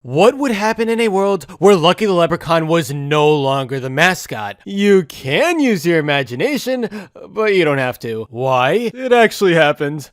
What would happen in a world where Lucky the Leprechaun was no longer the mascot? You can use your imagination, but you don't have to. Why? It actually happened.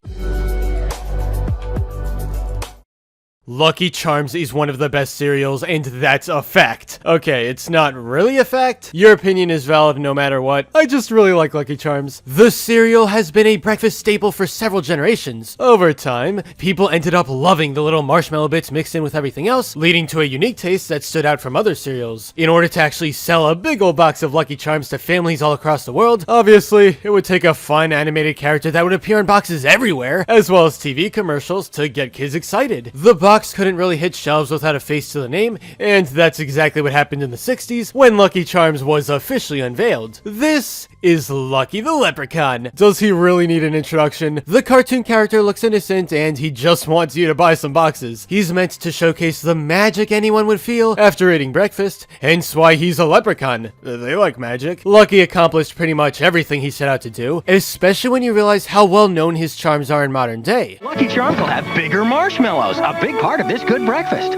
Lucky Charms is one of the best cereals, and that's a fact. Okay, it's not really a fact. Your opinion is valid no matter what. I just really like Lucky Charms. The cereal has been a breakfast staple for several generations. Over time, people ended up loving the little marshmallow bits mixed in with everything else, leading to a unique taste that stood out from other cereals. In order to actually sell a big old box of Lucky Charms to families all across the world, obviously, it would take a fun animated character that would appear in boxes everywhere, as well as TV commercials to get kids excited. The box couldn't really hit shelves without a face to the name, and that's exactly what happened in the 60s when Lucky Charms was officially unveiled. This is Lucky the Leprechaun. Does he really need an introduction? The cartoon character looks innocent and he just wants you to buy some boxes. He's meant to showcase the magic anyone would feel after eating breakfast, hence why he's a leprechaun. They like magic. Lucky accomplished pretty much everything he set out to do, especially when you realize how well known his charms are in modern day. Lucky Charms will have bigger marshmallows, a big part of this good breakfast.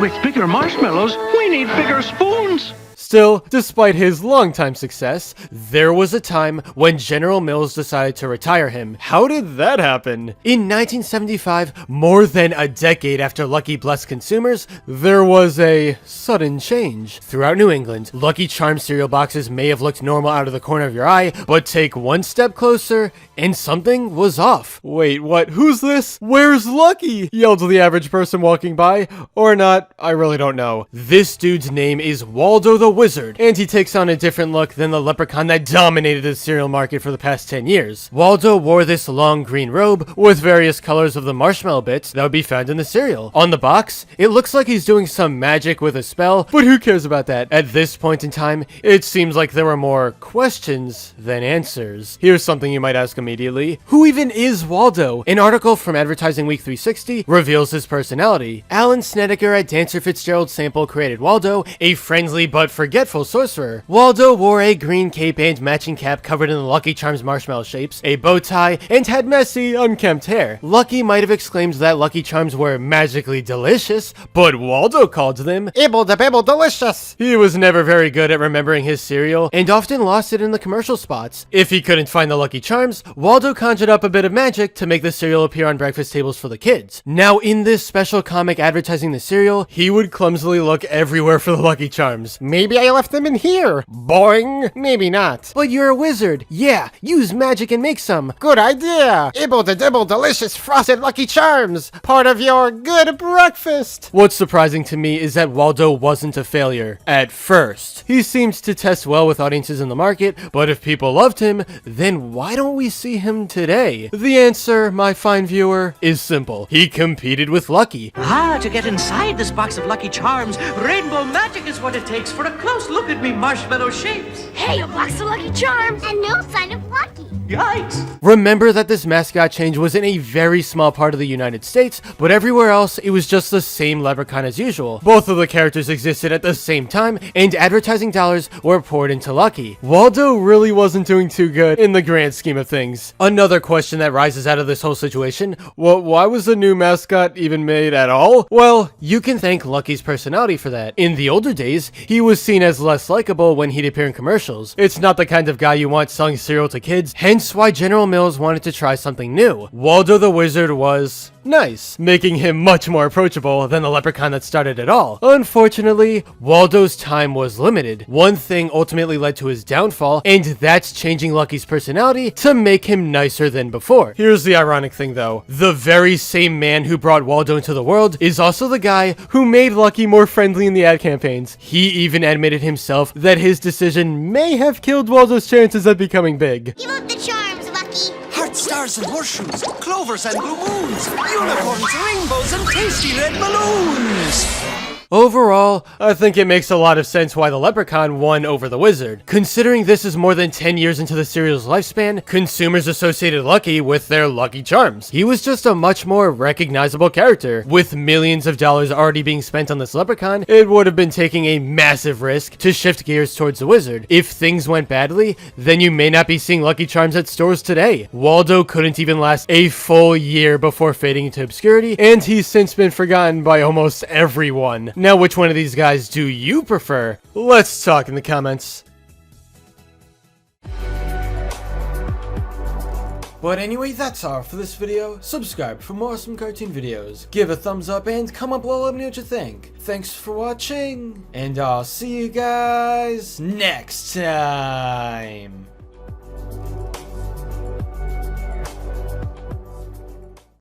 With bigger marshmallows, we need bigger spoons. Still, despite his longtime success, there was a time when General Mills decided to retire him. How did that happen? In 1975, more than a decade after Lucky blessed consumers, there was a sudden change. Throughout New England, Lucky Charms cereal boxes may have looked normal out of the corner of your eye, but take one step closer, and something was off. Wait, what? Who's this? Where's Lucky? Yelled the average person walking by. Or not, I really don't know. This dude's name is Waldo the Wizard, and he takes on a different look than the leprechaun that dominated the cereal market for the past 10 years. Waldo wore this long green robe with various colors of the marshmallow bits that would be found in the cereal. On the box, it looks like he's doing some magic with a spell, but who cares about that? At this point in time, it seems like there were more questions than answers. Here's something you might ask immediately. Who even is Waldo? An article from Advertising Week 360 reveals his personality. Alan Snedeker at Dancer Fitzgerald Sample created Waldo, a friendly but forgetful sorcerer. Waldo wore a green cape and matching cap covered in the Lucky Charms marshmallow shapes, a bow tie, and had messy, unkempt hair. Lucky might have exclaimed that Lucky Charms were magically delicious, but Waldo called them Ibble de Bibble Delicious. He was never very good at remembering his cereal, and often lost it in the commercial spots. If he couldn't find the Lucky Charms, Waldo conjured up a bit of magic to make the cereal appear on breakfast tables for the kids. Now, in this special comic advertising the cereal, he would clumsily look everywhere for the Lucky Charms. Maybe I left them in here. Boing. Maybe not. But you're a wizard. Yeah, use magic and make some. Good idea. Ibble de dibble delicious frosted Lucky Charms. Part of your good breakfast. What's surprising to me is that Waldo wasn't a failure. At first. He seemed to test well with audiences in the market, but if people loved him, then why don't we see him today? The answer, my fine viewer, is simple. He competed with Lucky. To get inside this box of Lucky Charms, rainbow magic is what it takes for a close look at me marshmallow shapes. Hey, a box of Lucky Charms and no sign of Lucky. Yikes! Remember that this mascot change was in a very small part of the United States, but everywhere else it was just the same leprechaun as usual. Both of the characters existed at the same time, and advertising dollars were poured into Lucky. Waldo really wasn't doing too good in the grand scheme of things. Another question that rises out of this whole situation, well, why was the new mascot even made at all? Well, you can thank Lucky's personality for that. In the older days, he was seen as less likable when he'd appear in commercials. It's not the kind of guy you want selling cereal to kids, hence why General Mills wanted to try something new. Waldo the Wizard was nice, making him much more approachable than the leprechaun that started it all. Unfortunately, Waldo's time was limited. One thing ultimately led to his downfall, and that's changing Lucky's personality to make him nicer than before. Here's the ironic thing though. The very same man who brought Waldo into the world is also the guy who made Lucky more friendly in the ad campaigns. He even admitted himself that his decision may have killed Waldo's chances at becoming big. Give up the charms, Lucky. Heart stars and horseshoes, clovers and blue moons, unicorns, rainbows and tasty red balloons. Overall, Overall, I think it makes a lot of sense why the Leprechaun won over the Wizard. Considering this is more than 10 years into the cereal's lifespan, consumers associated Lucky with their Lucky Charms. He was just a much more recognizable character. With millions of dollars already being spent on this Leprechaun, it would have been taking a massive risk to shift gears towards the Wizard. If things went badly, then you may not be seeing Lucky Charms at stores today. Waldo couldn't even last a full year before fading into obscurity, and he's since been forgotten by almost everyone. Now, which one of these guys do you prefer? Let's talk in the comments. But anyway, that's all for this video. Subscribe for more awesome cartoon videos. Give a thumbs up and comment below, let me know what you think. Thanks for watching, and I'll see you guys next time.